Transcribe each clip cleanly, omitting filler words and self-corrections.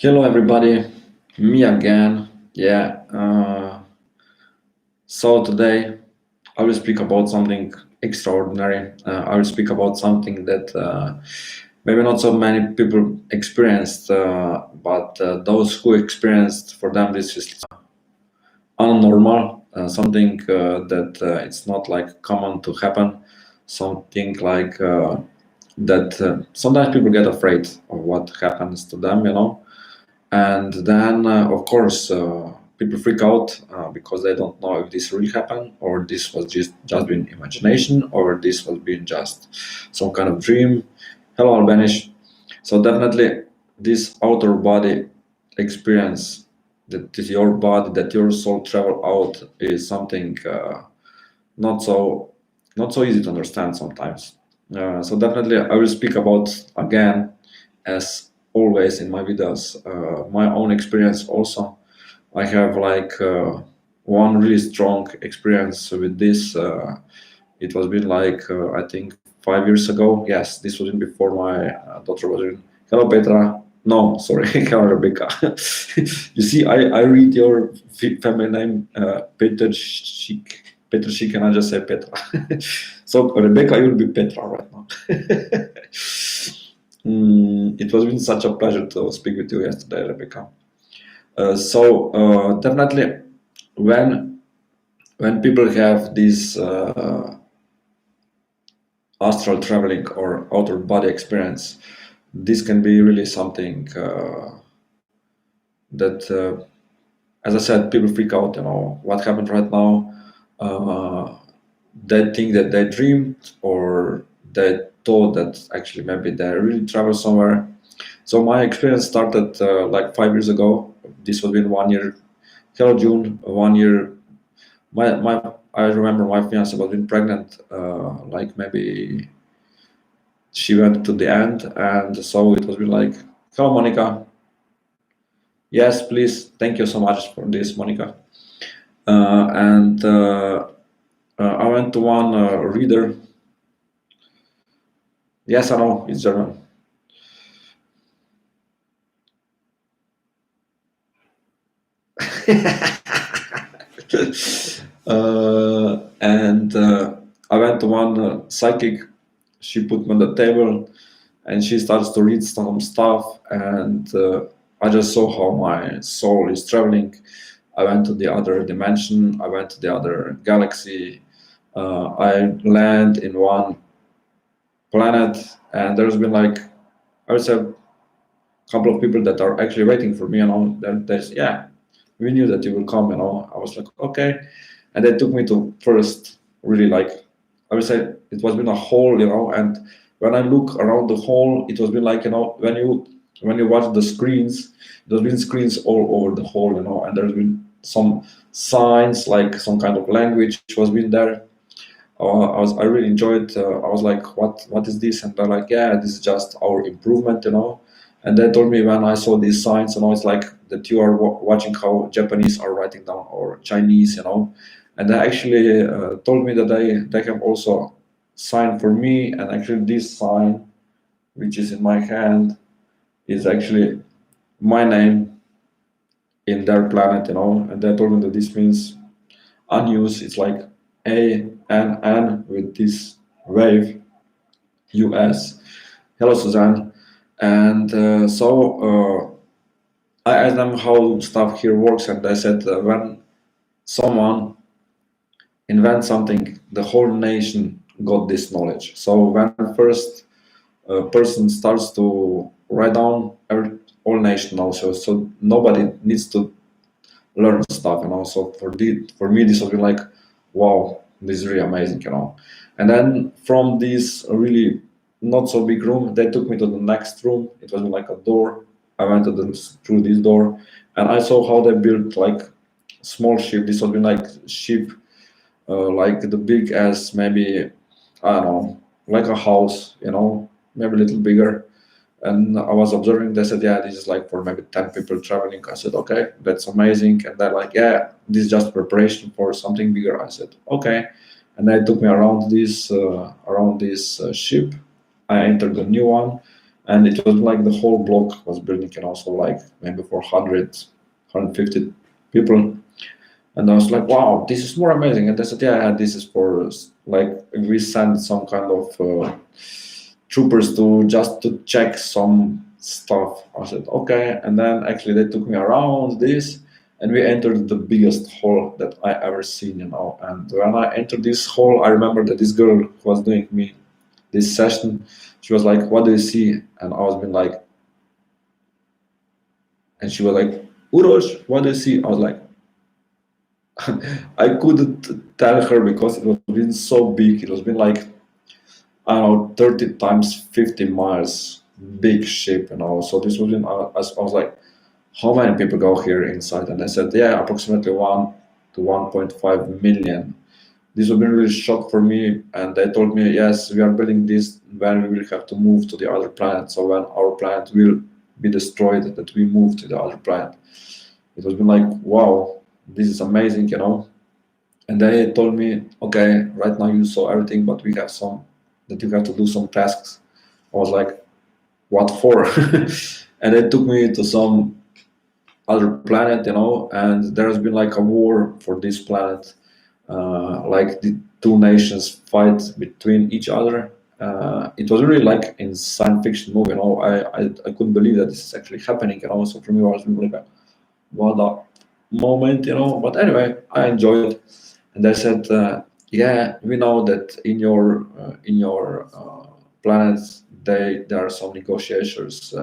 Hello, everybody. Me again. Yeah. So today I will speak about something extraordinary. I will speak about something that maybe not so many people experienced, but those who experienced, for them, this is unnormal. Something that it's not like common to happen. Something like that. Sometimes people get afraid of what happens to them. And then, of course, people freak out because they don't know if this really happened, or this was just been imagination, or this was being just some kind of dream. Hello, Albanish. So definitely, this outer body experience, that is your body, that your soul travel out, is something not so not so easy to understand sometimes. So definitely, I will speak about again, as always in my videos, my own experience also. I have like one really strong experience with this. It was been like I think 5 years ago. Yes, this was before my daughter was in. Hello, Petra. No, sorry, hello, Rebecca. You see, I read your family name, Peter Schick. Peter Schick, and I just say Petra. So Rebecca, you will be Petra right now. It was been such a pleasure to speak with you yesterday, Rebecca. Definitely, when people have this astral traveling or outer body experience, this can be really something that, as I said, people freak out. What happened right now. Uh, they think that they dreamed, or they thought that actually maybe they really travel somewhere. So my experience started like 5 years ago. This was been 1 year. Hello, June. 1 year. My I remember my fiance was been pregnant. Like maybe she went to the end, and so it was been like, hello, Monica. Yes, please. Thank you so much for this, Monica. And I went to one reader. Yes, I know it's German. And I went to one psychic. She put me on the table, and she starts to read some stuff, and I just saw how my soul is traveling. I went to the other dimension. I went to the other galaxy. I land in one planet, and there's been like, I would say, a couple of people that are actually waiting for me. There's, yeah, we knew that you will come. I was like, okay, and they took me to first, really, like, I would say it was been a hall. And when I look around the hall, it was been like, when you watch the screens, there's been screens all over the hall. And there's been some signs, like some kind of language was been there. I really enjoyed. I was like, what is this? And they're like, yeah, this is just our improvement. And they told me, when I saw these signs, it's like that you are watching how Japanese are writing down, or Chinese. And they actually told me that they have also sign for me, and actually this sign, which is in my hand, is actually my name in their planet. And they told me that this means unused. It's like ANN with this wave, US. Hello, Suzanne. And I asked them how stuff here works, and they said when someone invents something, the whole nation got this knowledge. So when first person starts to write down, all nation also, so nobody needs to learn stuff. So for me, this will be like, wow, this is really amazing. And then from this really not so big room, they took me to the next room. It was like a door. I went through this door, and I saw how they built like small ship. This was been like ship, like the big as maybe, I don't know, like a house. Maybe a little bigger. And I was observing. They said, yeah, this is like for maybe 10 people traveling. I said, okay, that's amazing. And they're like, yeah, this is just preparation for something bigger. I said, okay. And they took me around this ship. I entered the new one, and it was like the whole block was building, and also like maybe for 150 people. And I was like, wow, this is more amazing. And they said, yeah, this is for like we sent some kind of troopers to just to check some stuff. I said, okay. And then actually they took me around this, and we entered the biggest hall that I ever seen, And when I entered this hall, I remember that this girl who was doing me this session, she was like, what do you see? And I was being like, and she was like, Urosh, what do you see? I was like, I couldn't tell her because it was been so big. It was been like, I don't know, 30 times 50 miles, big ship, So this was in, I was like, how many people go here inside? And I said, yeah, approximately 1 to 1.5 million. This was been really shock for me. And they told me, yes, we are building this when we will have to move to the other planet. So when our planet will be destroyed, that we move to the other planet. It was been like, wow, this is amazing. And they told me, okay, right now you saw everything, but we have some that you have to do some tasks. I was like, what for? And they took me to some other planet, and there has been like a war for this planet. Like the two nations fight between each other. It was really like in science fiction movie. I couldn't believe that this is actually happening. So for me, I was really like, what a moment. But anyway, I enjoyed it. And they said, yeah, we know that in your planets, there are some negotiators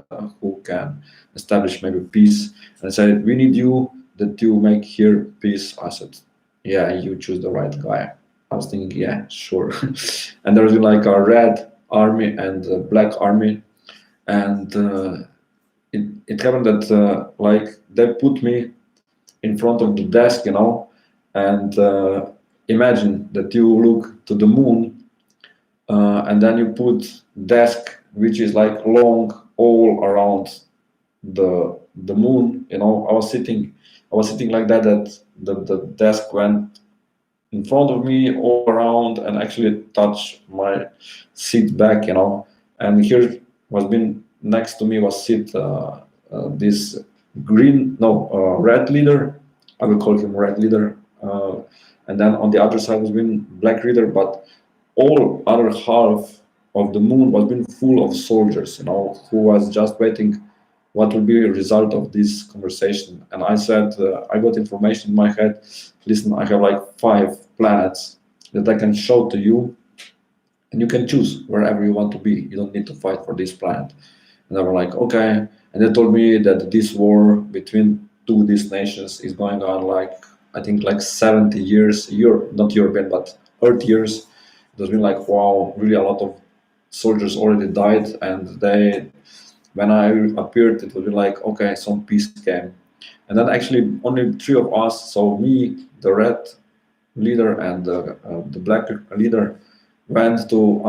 who can establish maybe peace. And I said, we need you that you make here peace. I said, yeah, you choose the right guy. I was thinking, yeah, sure. And there was like a red army and a black army, and it happened that like they put me in front of the desk, and imagine that you look to the moon, and then you put desk which is like long all around the moon. I was sitting like that the desk went in front of me all around and actually touched my seat back. And here was been next to me was sit this green no red leader. I will call him red leader. And then on the other side was been black leader, but all other half of the moon was been full of soldiers, who was just waiting what will be a result of this conversation. And I said, I got information in my head. Listen, I have like 5 planets that I can show to you, and you can choose wherever you want to be. You don't need to fight for this planet. And they were like, okay. And they told me that this war between two these nations is going on like, I think like 70 years, not European, but Earth years. It has been like, wow, really a lot of soldiers already died, and when I appeared, it would be like, okay, some peace came. And then actually only 3 of us, so me, the red leader, and the black leader, went to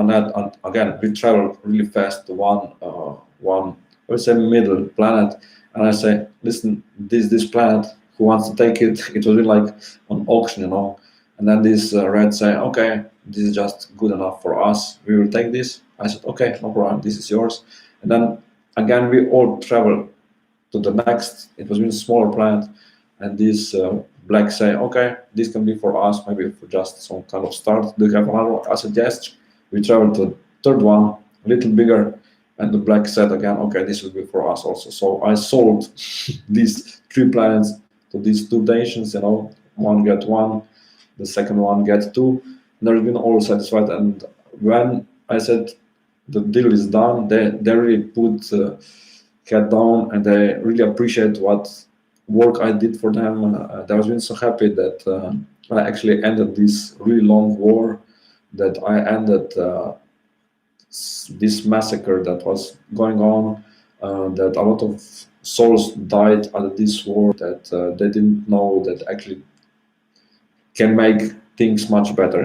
again, we traveled really fast to one, let's say, middle planet. And I say, listen, this planet, who wants to take it? It was really like an auction. And then this red say, okay, this is just good enough for us. We will take this. I said, okay, no problem. This is yours. And then again, we all travel to the next. It was a smaller planet, and this black say, okay, this can be for us, maybe for just some kind of start. Do you have another one? I said, yes. We traveled to the third one, a little bigger, and the black said again, okay, this will be for us also. So I sold these 3 planets to these 2 nations. One get 1, the second one get 2. And they've been all satisfied. And when I said the deal is done, they really put head down, and they really appreciate what work I did for them. They was been so happy that I actually ended this really long war, that I ended this massacre that was going on, that a lot of souls died out of this war, that they didn't know that actually can make things much better.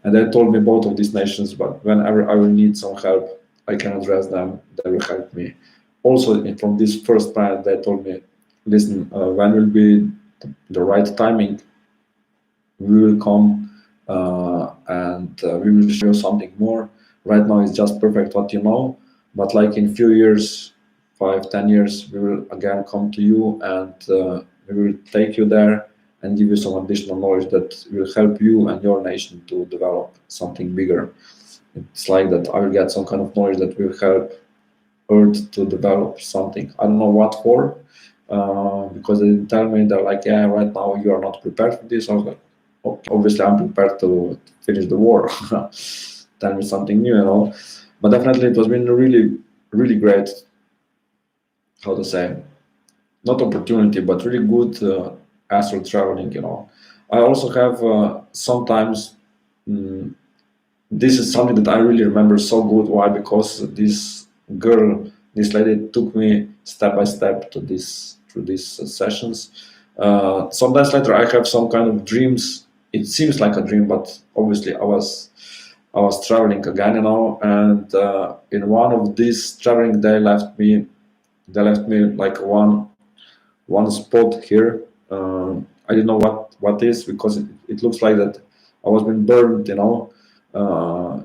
And they told me both of these nations, but whenever I will need some help, I can address them, they will help me. Also, from this first planet, they told me, listen, when will be the right timing, we will come, and we will show you something more. Right now, it's just perfect what you know. but like in few years, 5, 10 years, we will again come to you, and we will take you there and give you some additional knowledge that will help you and your nation to develop something bigger. It's like that I will get some kind of knowledge that will help Earth to develop something. I don't know what for, because they didn't tell me. They're like, yeah, right now you are not prepared for this. I was like, obviously I'm prepared to finish the war. Tell me something new, But definitely it was been really, really great. How to say? Not opportunity, but really good astral traveling. I also have sometimes. mm this is something that I really remember so good. Why? Because this lady took me step by step to this through these sessions. Sometimes later I have some kind of dreams. It seems like a dream, but obviously I was traveling again, and in one of these traveling, they left me like one spot here. I didn't know what is, because it looks like that I was being burned. Uh,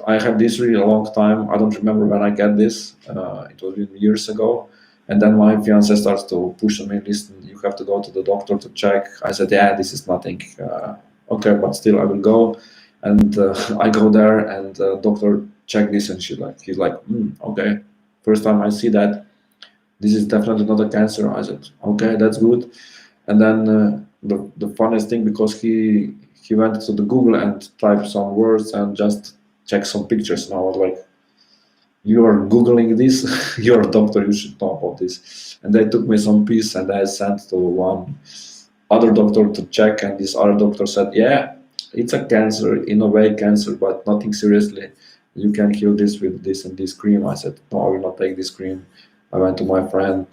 I have this really a long time. I don't remember when I get this. It was years ago. And then my fiance starts to push on me. Listen, you have to go to the doctor to check. I said, yeah, this is nothing. Okay, but still, I will go. And I go there, and doctor check this, and he's like, okay. First time I see that, this is definitely not a cancer. I said, okay, that's good. And then the funniest thing, because he went to the Google and typed some words and just checked some pictures, and I was like, you are Googling this? You're a doctor, you should know about this. And they took me some piece, and I sent to one other doctor to check, and this other doctor said, yeah, it's a cancer, in a way cancer, but nothing seriously. You can heal this with this and this cream. I said, no, I will not take this cream. I went to my friend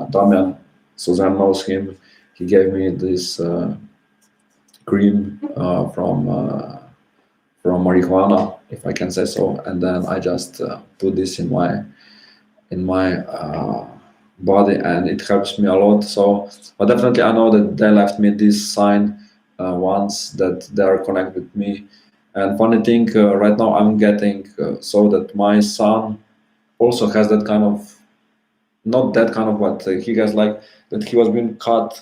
Damian. Suzanne knows him. He gave me this cream from marijuana, if I can say so, and then I just put this in my body, and it helps me a lot. So, but definitely I know that they left me this sign once, that they are connected with me. And funny thing, right now I'm getting so that my son also has that kind of, not that kind of, but he has like that he was being cut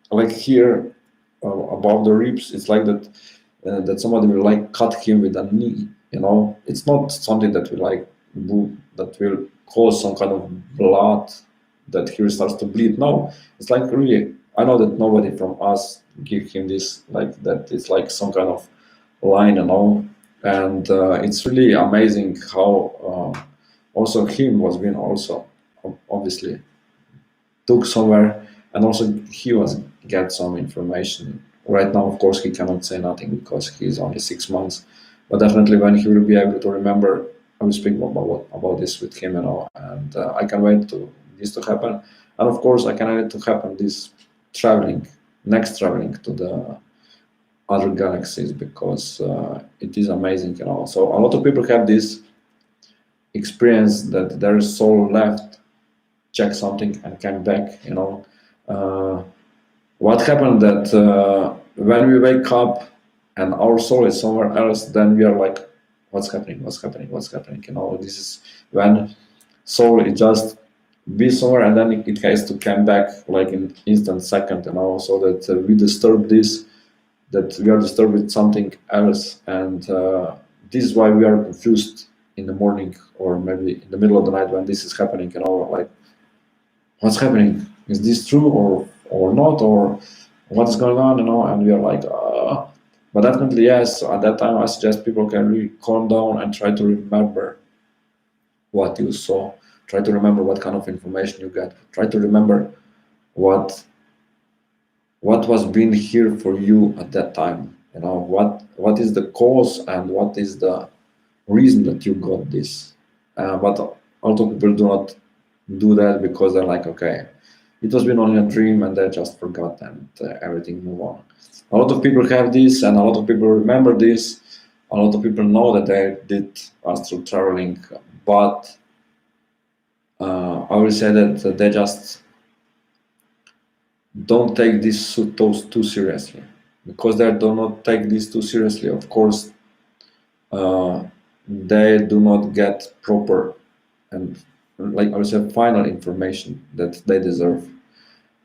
like here above the ribs. It's like that somebody will like cut him with a knee. It's not something that will like that will cause some kind of blood, that he starts to bleed. No, it's like really. I know that nobody from us give him this like that. It's like some kind of line, and it's really amazing how also him was being also obviously took somewhere, and also he was get some information. Right now, of course, he cannot say nothing because he's only 6 months, but definitely when he will be able to remember, I will speak about this with him, and I can wait to this to happen, and of course I can wait to happen this next traveling to the other galaxies, because it is amazing, So a lot of people have this experience that their soul left, check something, and came back. Uh, what happened that when we wake up and our soul is somewhere else, then we are like, what's happening, what's happening? This is when soul is just be somewhere, and then it has to come back like in instant second, so that we disturb this, that we are disturbed with something else, and this is why we are confused in the morning, or maybe in the middle of the night, when this is happening, like, what's happening? Is this true or not, or what is going on? And we are like, but definitely yes. At that time, I suggest people can really calm down and try to remember what you saw. Try to remember what kind of information you get. Try to remember what was being here for you at that time. What is the cause, and what is the reason that you got this. But a lot of people do not do that, because they're like, okay, it was been only a dream, and they just forgot, and everything move on. A lot of people have this, and a lot of people remember this. A lot of people know that they did astral traveling, but I will say that they just don't take those too seriously, because they do not take this too seriously. Of course, they do not get proper and, like I would say, final information that they deserve.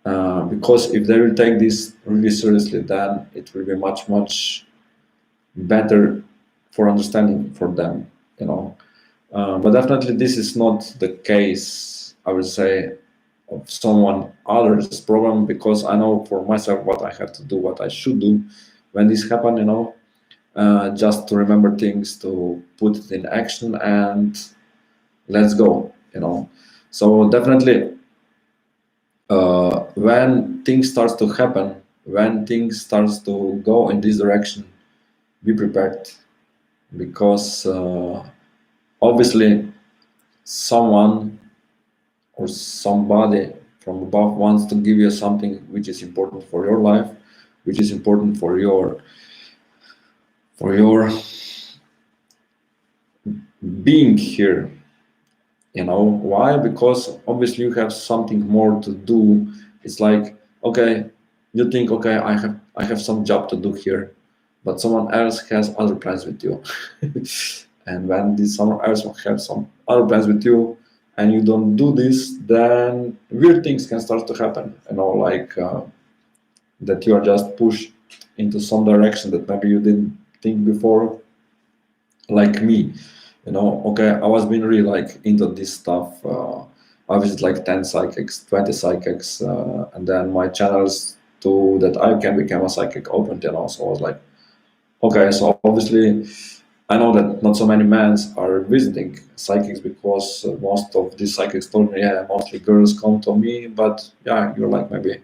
Because if they will take this really seriously, then it will be much better for understanding for them, you know. But definitely this is not the case, I would say, of someone other's problem, because I know for myself what I have to do, what I should do when this happen, you know. Just to remember things, to put it in action, and let's go, you know. So definitely, when things starts to happen, when things starts to go in this direction, be prepared, because obviously someone or somebody from above wants to give you something which is important for your life, which is important for your being here. You know why? Because obviously you have something more to do. It's like, okay, you think, okay, I have some job to do here, but someone else has other plans with you. And when this someone else will have some other plans with you, and you don't do this, then weird things can start to happen, you know, like that you are just pushed into some direction that maybe you didn't think before. Like me, you know, okay, I was being really like into this stuff. I visited like 10 psychics, 20 psychics, and then my channels to that I can become a psychic opened, you know. So I was like, okay, so obviously I know that not so many men are visiting psychics, because most of these psychics told me, yeah, mostly girls come to me, but yeah, you're like maybe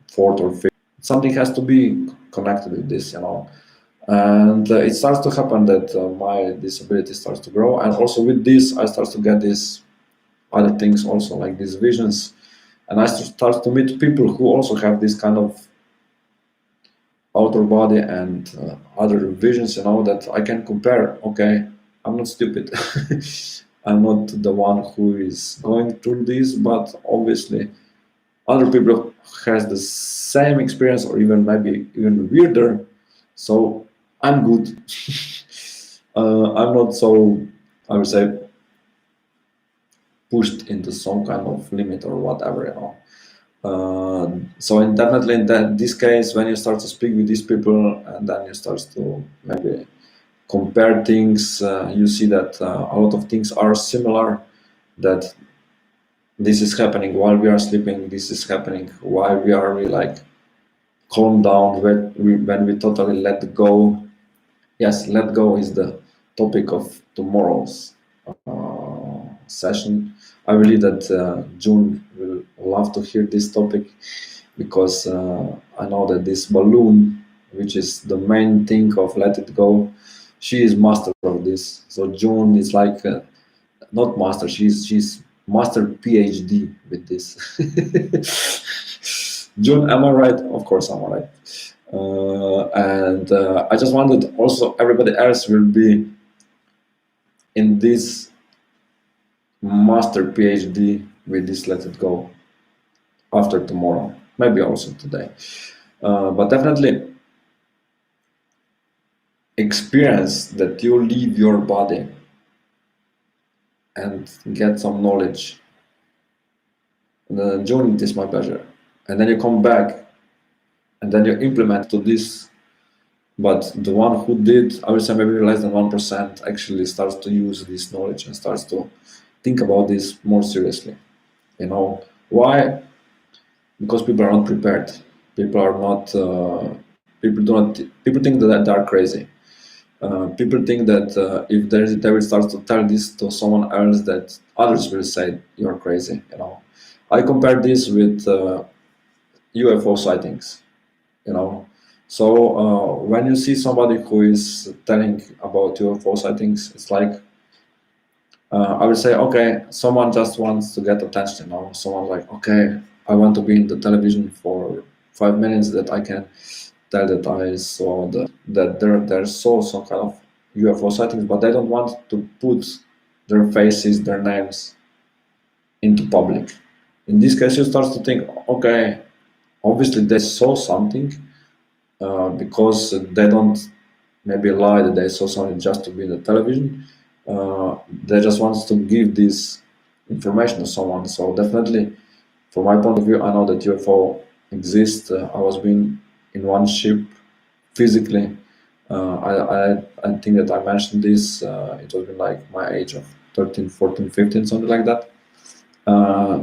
fourth or fifth. Something has to be connected with this, you know. And it starts to happen that my disability starts to grow, and also with this I start to get these other things also, like these visions, and I start to meet people who also have this kind of outer body and other visions, you know, that I can compare. Okay, I'm not stupid. I'm not the one who is going through this, but obviously other people has the same experience, or even maybe even weirder. So I'm good. I'm not so, I would say, pushed into some kind of limit or whatever, you know. So definitely in this case, when you start to speak with these people, and then you start to maybe compare things, you see that a lot of things are similar. That this is happening while we are sleeping. This is happening while we are really like calm down. When we totally let go. Yes, let go is the topic of tomorrow's session. I believe that June will love to hear this topic, because I know that this balloon, which is the main thing of let it go, she is master of this. So June is like not master. She's master PhD with this. June, am I right? Of course, I'm right. And I just wanted also everybody else will be in this master PhD with this let it go after tomorrow, maybe also today. But definitely experience that you leave your body and get some knowledge. And then join this my pleasure. And then you come back and then you implement to this. But the one who did, I would say maybe less than 1% actually starts to use this knowledge and starts to think about this more seriously. You know why? Because people are not prepared. People are not. People do not. People think that they are crazy. People think that if they will start to tell this to someone else, that others will say you're crazy. You know, I compare this with UFO sightings. You know, so when you see somebody who is telling about UFO sightings, it's like I would say, okay, someone just wants to get attention. You know, someone like, okay, I want to be in the television for 5 minutes that I can tell that I saw that they saw some kind of UFO sightings, but they don't want to put their faces, their names into public. In this case, you start to think, okay, obviously they saw something, because they don't maybe lie that they saw something just to be in the television. They just want to give this information to someone. So definitely, from my point of view, I know that UFO exists. I was being in one ship physically. I think that I mentioned this. It was been like my age of 13, 14, 15, something like that.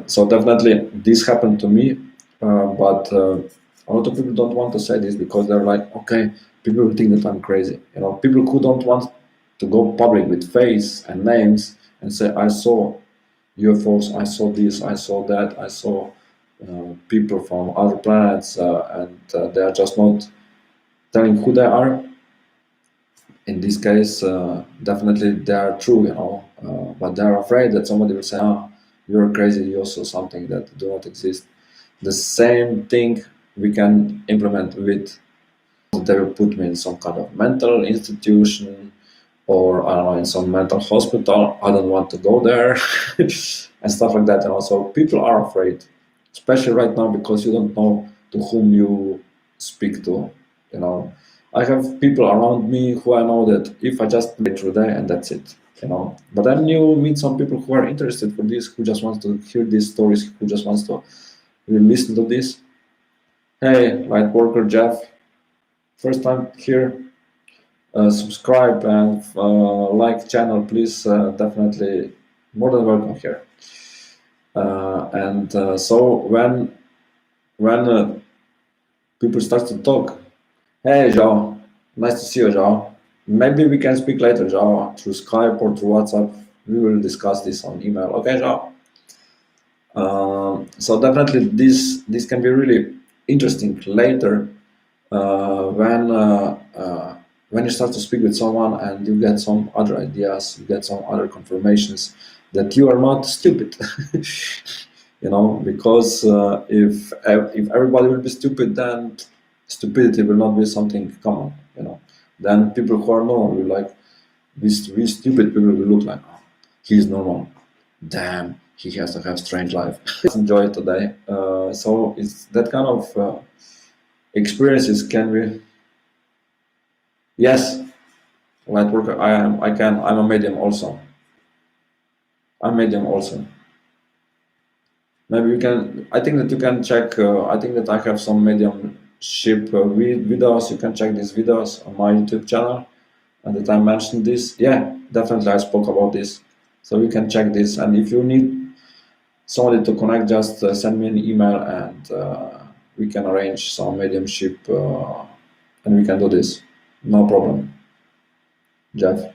So definitely this happened to me, but a lot of people don't want to say this because they're like, okay, people will think that I'm crazy. You know, people who don't want to go public with face and names and say, I saw UFOs, I saw this, I saw that, I saw people from other planets, and they are just not telling who they are. In this case, definitely they are true, you know, but they are afraid that somebody will say, "Ah, you're crazy. You saw something that do not exist." The same thing we can implement with they will put me in some kind of mental institution or I don't know in some mental hospital. I don't want to go there and stuff like that. And also, people are afraid, especially right now because you don't know to whom you speak to. You know, I have people around me who I know that if I just play through there and that's it. You know, but then you meet some people who are interested for this, who just wants to hear these stories, who just wants to really listen to this. Hey, light worker Jeff, first time here. Subscribe and like channel, please. Definitely more than welcome here. And so when people start to talk, hey Joe, nice to see you, Joe. Maybe we can speak later, Joe, through Skype or through WhatsApp. We will discuss this on email. Okay, Joe. So definitely this can be really interesting later when you start to speak with someone and you get some other ideas, you get some other confirmations that you are not stupid. You know, because if everybody will be stupid, then stupidity will not be something common. You know, then people who are normal will like we stupid people will look like, oh, he's normal. Damn, he has to have strange life. Enjoy it today. So it's that kind of experiences can be. Yes, light worker. I am. I can. I'm a medium also. I'm medium also. Maybe you can. I think that you can check. I think that I have some mediumship videos. You can check these videos on my YouTube channel. And that I mentioned this. Yeah, definitely I spoke about this. So you can check this. And if you need somebody to connect, just send me an email and we can arrange some mediumship and we can do this. No problem, Jeff.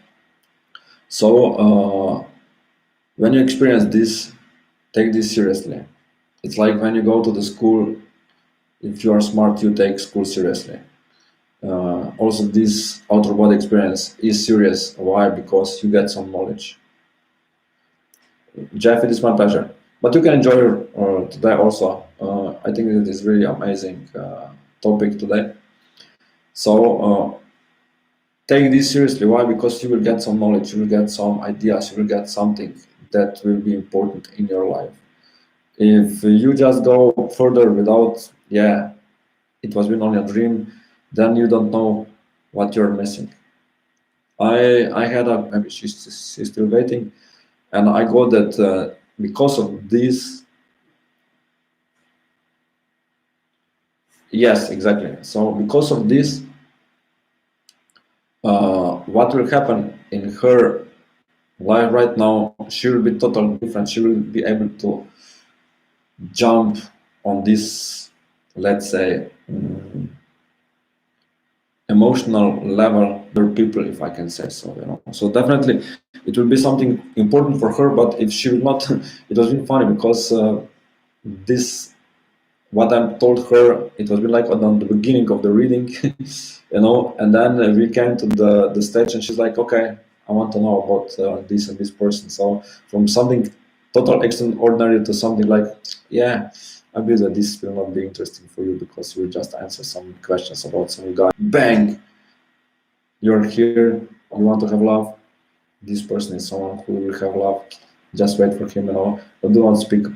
So when you experience this, take this seriously. It's like when you go to the school, if you are smart, you take school seriously. Also, this outer body experience is serious. Why? Because you get some knowledge. Jeff, it is my pleasure. But you can enjoy today also. I think it is really amazing topic today. So take this seriously. Why? Because you will get some knowledge, you will get some ideas, you will get something that will be important in your life. If you just go further without, yeah, it was been only a dream, then you don't know what you're missing. I had a maybe she's still waiting, and I got that because of this. Yes, exactly. So because of this, what will happen in her life right now? She will be totally different. She will be able to jump on this, let's say, emotional level for people, if I can say so. You know, so definitely it will be something important for her. But if she will not, it was really funny because this what I told her, it was like on the beginning of the reading, you know, and then we came to the stage and she's like, okay, I want to know about this and this person. So from something total extraordinary to something like, yeah, I believe that this will not be interesting for you because you will just answer some questions about some guy. Bang! You're here, you want to have love. This person is someone who will have love. Just wait for him, you know. But do not speak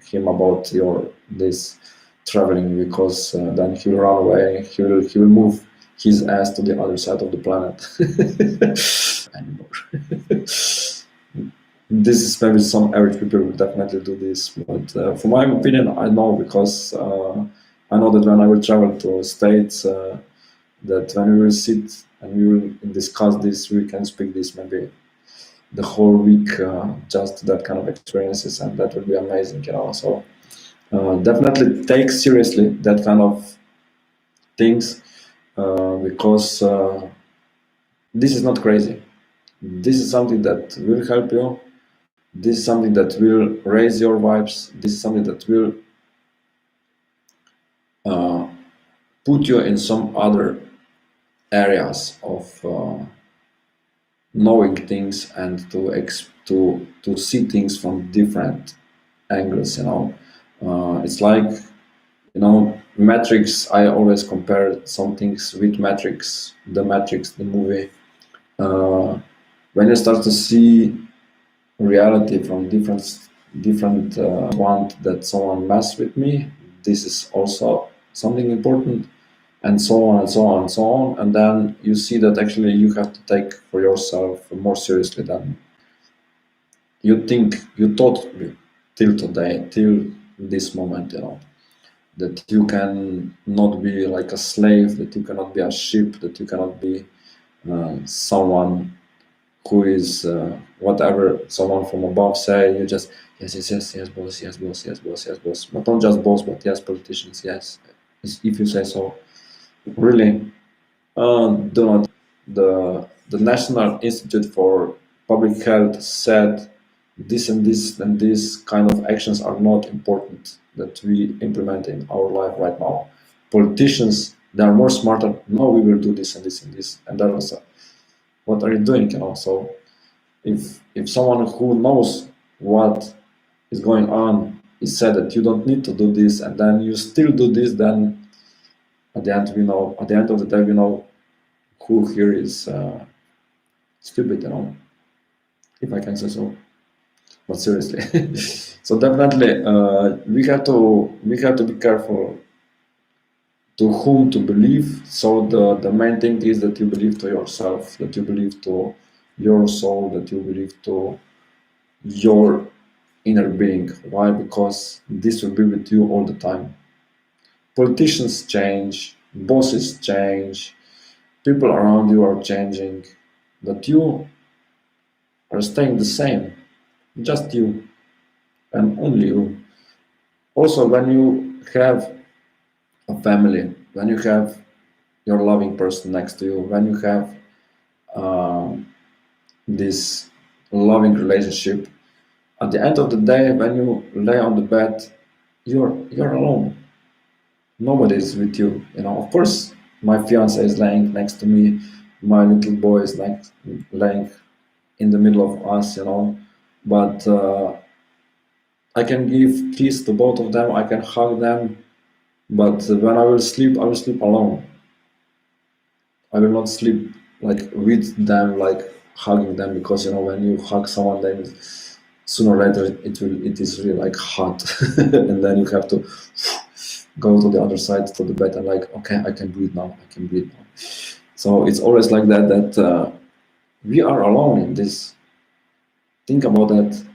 him about your this traveling because then he will run away. He will move his ass to the other side of the planet anymore. This is maybe some average people will definitely do this, but for my opinion, I know, because I know that when I will travel to states, that when we will sit and we will discuss this, we can speak this maybe the whole week, just that kind of experiences, and that will be amazing, So definitely take seriously that kind of things, because this is not crazy. This is something that will help you. This is something that will raise your vibes. This is something that will uh, put you in some other areas of knowing things, and to see things from different angles. It's like, Matrix. I always compare some things with Matrix, the movie. When you start to see reality from different want that someone mess with me, this is also something important, and so on and so on and so on. And then you see that actually you have to take for yourself more seriously than you thought till today, till this moment. That you can not be like a slave, that you cannot be a sheep, that you cannot be someone who is whatever someone from above say. You just yes, yes, yes, yes, boss, yes, boss, yes, boss, yes, boss. But not just boss, but yes, politicians, yes, if you say so. Really, do not. The National Institute for Public Health said this and this and this kind of actions are not important that we implement in our life right now. Politicians, they are more smarter. No, we will do this and this and this. And that was, what are you doing? So if someone who knows what is going on is said that you don't need to do this, and then you still do this, then at the end at the end of the day, we know who here is stupid, if I can say so. But seriously, so definitely we have to be careful to whom to believe. So the main thing is that you believe to yourself, that you believe to your soul, that you believe to your inner being. Why? Because this will be with you all the time. Politicians change, bosses change, people around you are changing, but you are staying the same. Just you, and only you. Also, when you have a family, when you have your loving person next to you, when you have this loving relationship, at the end of the day, when you lay on the bed, you're alone. Nobody is with you. Of course, my fiance is laying next to me. My little boy is like laying in the middle of us. But I can give kiss to both of them. I can hug them. But when I will sleep alone. I will not sleep like with them, like hugging them, because when you hug someone, then sooner or later it is really like hot, and then you have to go to the other side to the bed and like, okay, I can breathe now. I can breathe now. So it's always like that. That we are alone in this. Think about that.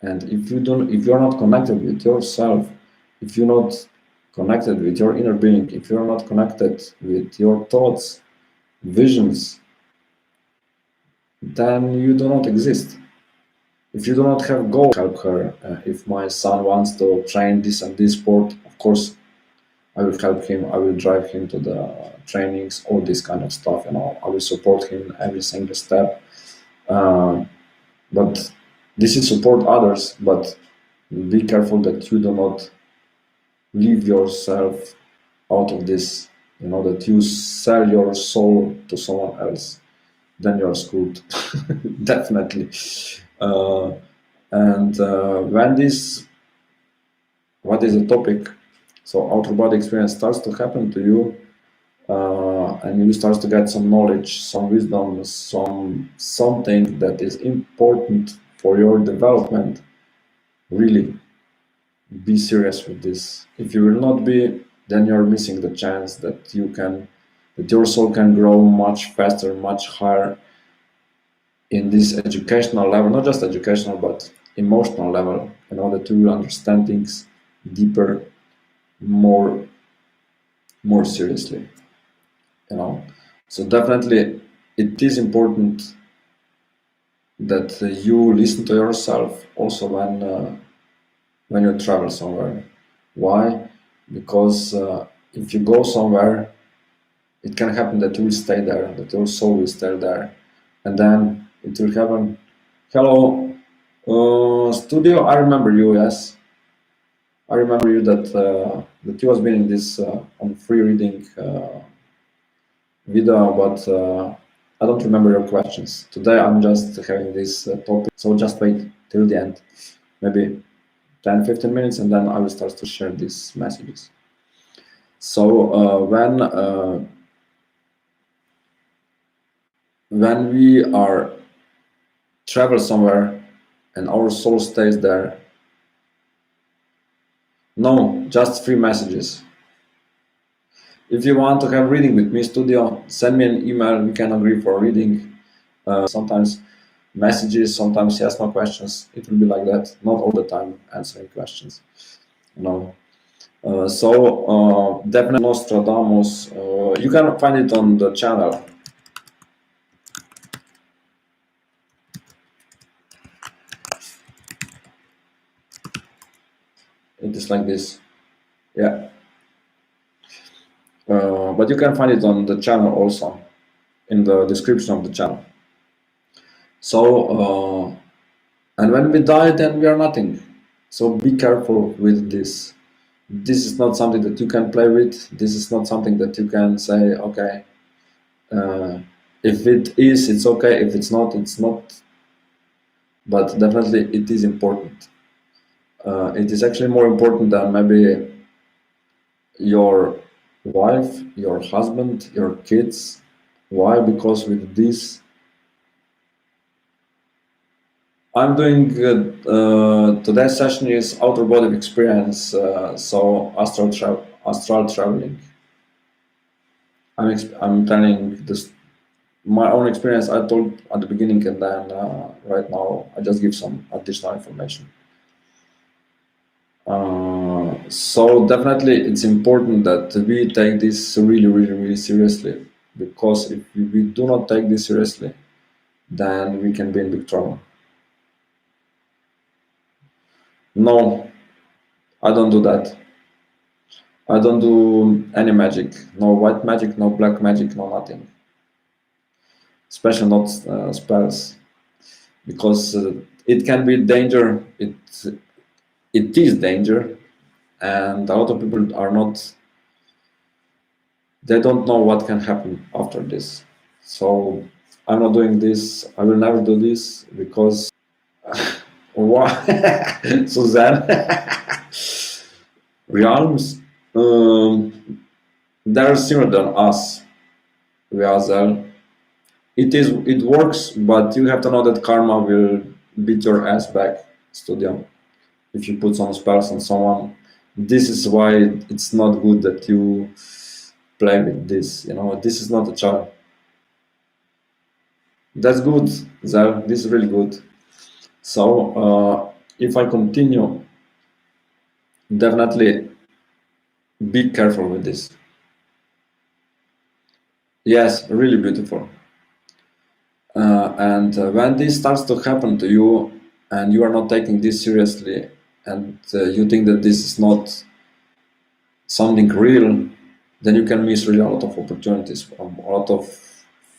And if you're not connected with yourself, if you're not connected with your inner being, if you're not connected with your thoughts, visions, then you do not exist. If you do not have goals, help her. If my son wants to train this and this sport, of course, I will help him. I will drive him to the trainings, all this kind of stuff. I will support him every single step. But this is support others. But be careful that you do not leave yourself out of this. That you sell your soul to someone else, then you're screwed. Definitely. And when this, what is the topic? So outer body experience starts to happen to you, and you start to get some knowledge, some wisdom, something that is important for your development. Really, be serious with this. If you will not be, then you're missing the chance that that your soul can grow much faster, much higher in this educational level, not just educational, but emotional level, in order to understand things deeper, more seriously, you know. So definitely it is important that you listen to yourself also when you travel somewhere. Why? Because if you go somewhere, it can happen that you will stay there, that your soul will stay there, and then it will happen. Hello, studio. I remember you. Yes, I remember you that you has been in this on free reading video, but I don't remember your questions. Today I'm just having this topic, so just wait till the end, maybe 10-15 minutes, and then I will start to share these messages. So when we are travel somewhere and our soul stays there, no, just free messages. If you want to have reading with me, studio, send me an email. We can agree for reading. Sometimes messages, sometimes yes, no questions. It will be like that. Not all the time answering questions. No. Definitely Nostradamus. You can find it on the channel. It is like this. Yeah. But you can find it on the channel also, in the description of the channel. So, and when we die, then we are nothing. So be careful with this. This is not something that you can play with. This is not something that you can say, okay, if it is, it's okay. If it's not, it's not. But definitely it is important. It is actually more important than maybe your wife, your husband, your kids. Why? Because with this, I'm doing today's session is outer body experience, so astral traveling. I'm telling this my own experience. I told at the beginning, and then right now I just give some additional information. So definitely it's important that we take this really, really, really seriously, because if we do not take this seriously, then we can be in big trouble. No, I don't do that. I don't do any magic. No white magic, no black magic, no nothing. Especially not spells, because it can be danger. It is danger, and a lot of people are not. They don't know what can happen after this. So I'm not doing this. I will never do this because why? Suzanne, realms, they're similar than us. We are there. It works, but you have to know that karma will beat your ass back, studio, if you put some spells on someone. This is why it's not good that you play with this. You know, this is not a child. That's good, Zel. This is really good. So if I continue, definitely be careful with this. Yes, really beautiful. And when this starts to happen to you, and you are not taking this seriously, and you think that this is not something real, then you can miss really a lot of opportunities, a lot of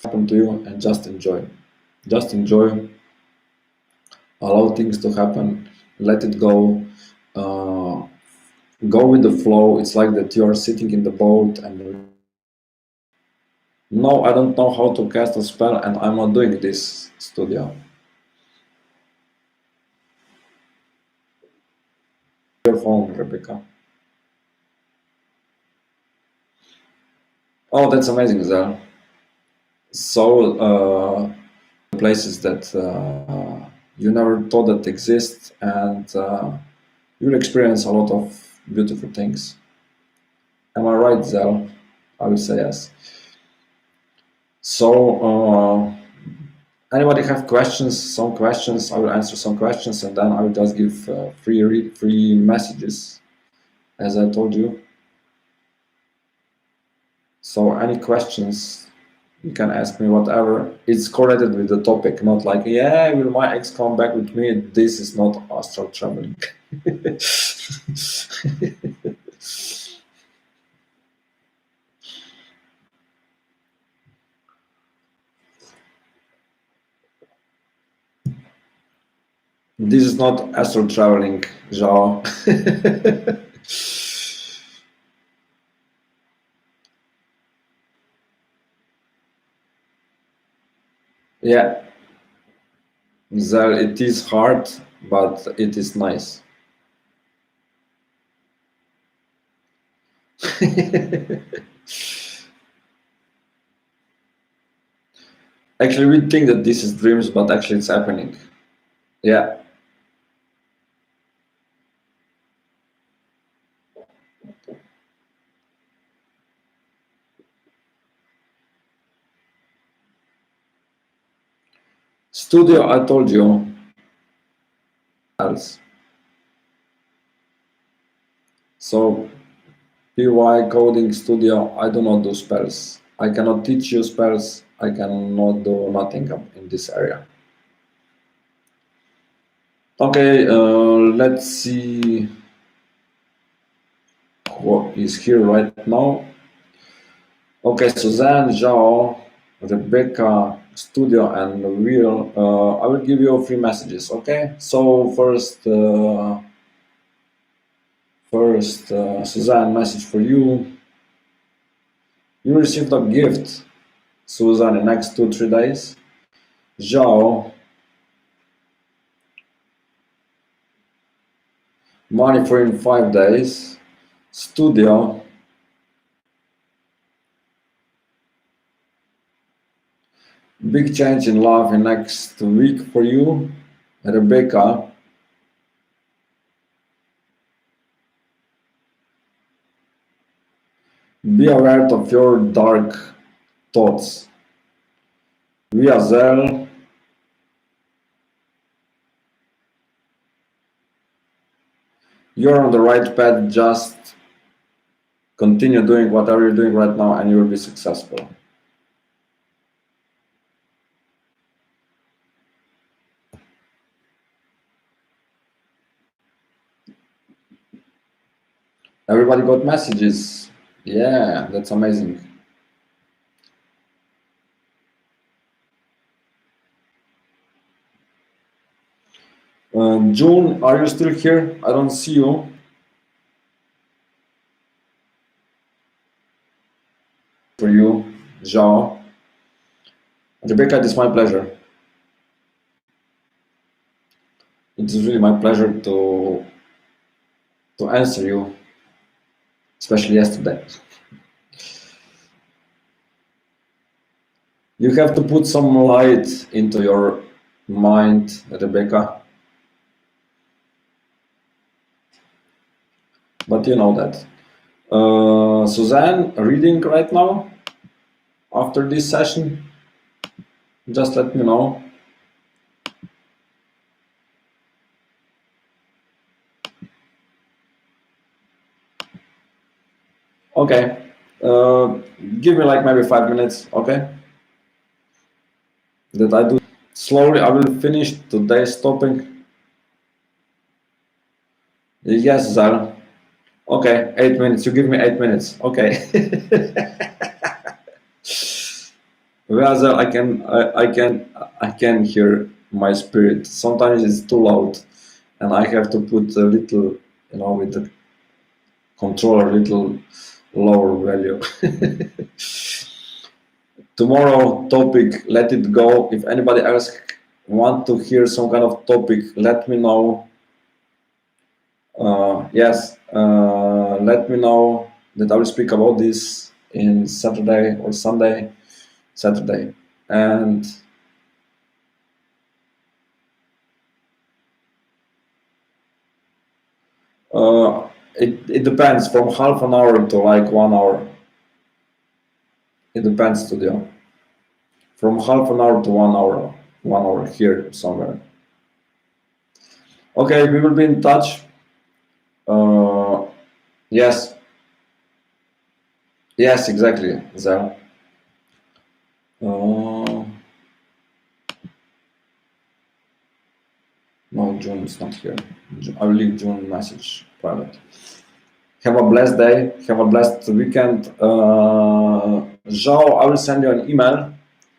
happen to you, and just enjoy. Just enjoy. Allow things to happen. Let it go. Go with the flow. It's like that you are sitting in the boat and no, I don't know how to cast a spell, and I'm not doing this, studio. Your phone, Rebecca. Oh, that's amazing, Zel. So, places that you never thought that exist, and you'll experience a lot of beautiful things. Am I right, Zel? I would say yes. So anybody have questions? Some questions, I will answer some questions, and then I will just give free messages, as I told you. So any questions, you can ask me whatever. It's correlated with the topic, not like, yeah, will my ex come back with me? This is not astral traveling. This is not astral traveling, Zhao. Yeah, Zal, it is hard, but it is nice. Actually, we think that this is dreams, but actually it's happening. Yeah. Studio, I told you. Else. So, PY coding studio, I do not do spells. I cannot teach you spells. I cannot do nothing in this area. Okay, let's see what is here right now. Okay, Suzanne, Zhao, Rebecca, Studio, and Will. I will give you 3 messages. Okay. So first, Suzanne, message for you. You received a gift, Suzanne, in the next 2-3 days. Zhao, money for in 5 days. Studio, big change in love in next week for you. Rebecca, be aware of your dark thoughts. Via Zell, you're on the right path, just continue doing whatever you're doing right now and you will be successful. Everybody got messages. Yeah, that's amazing. June, are you still here? I don't see you. For you, Zhao. Rebecca, it is my pleasure. It is really my pleasure to answer you, especially yesterday. You have to put some light into your mind, Rebecca. But you know that. Suzanne, reading right now after this session? Just let me know. Okay. Give me like maybe 5 minutes, okay? That I do slowly. I will finish today's topic. Yes, Zara. Okay, 8 minutes. You give me 8 minutes. Okay. Well, Zara, I can hear my spirit. Sometimes it's too loud, and I have to put a little, with the controller, a little lower value. Tomorrow topic, let it go. If anybody else want to hear some kind of topic, let me know. Yes, let me know that I will speak about this in Saturday or Sunday. Saturday. And it depends, from half an hour to like 1 hour. It depends, studio. from half an hour to 1 hour, 1 hour here somewhere. Okay, we will be in touch. Yes, yes, exactly, Zell. No, June is not here. I will leave June message private. Have a blessed day. Have a blessed weekend. Zhao, I will send you an email,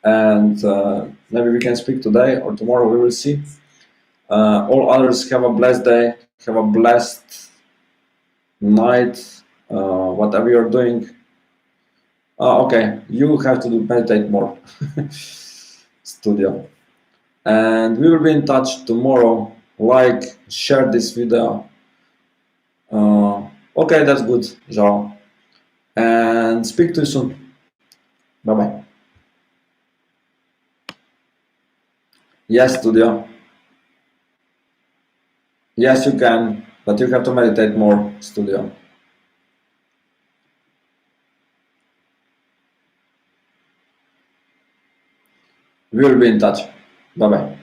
and maybe we can speak today or tomorrow. We will see. All others, have a blessed day. Have a blessed night. Whatever you're doing. Okay, you have to meditate more. Studio. And we will be in touch tomorrow. Like, share this video. Okay, that's good, Zhao. And speak to you soon. Bye bye. Yes, studio. Yes, you can, but you have to meditate more, studio. We will be in touch. Bye bye.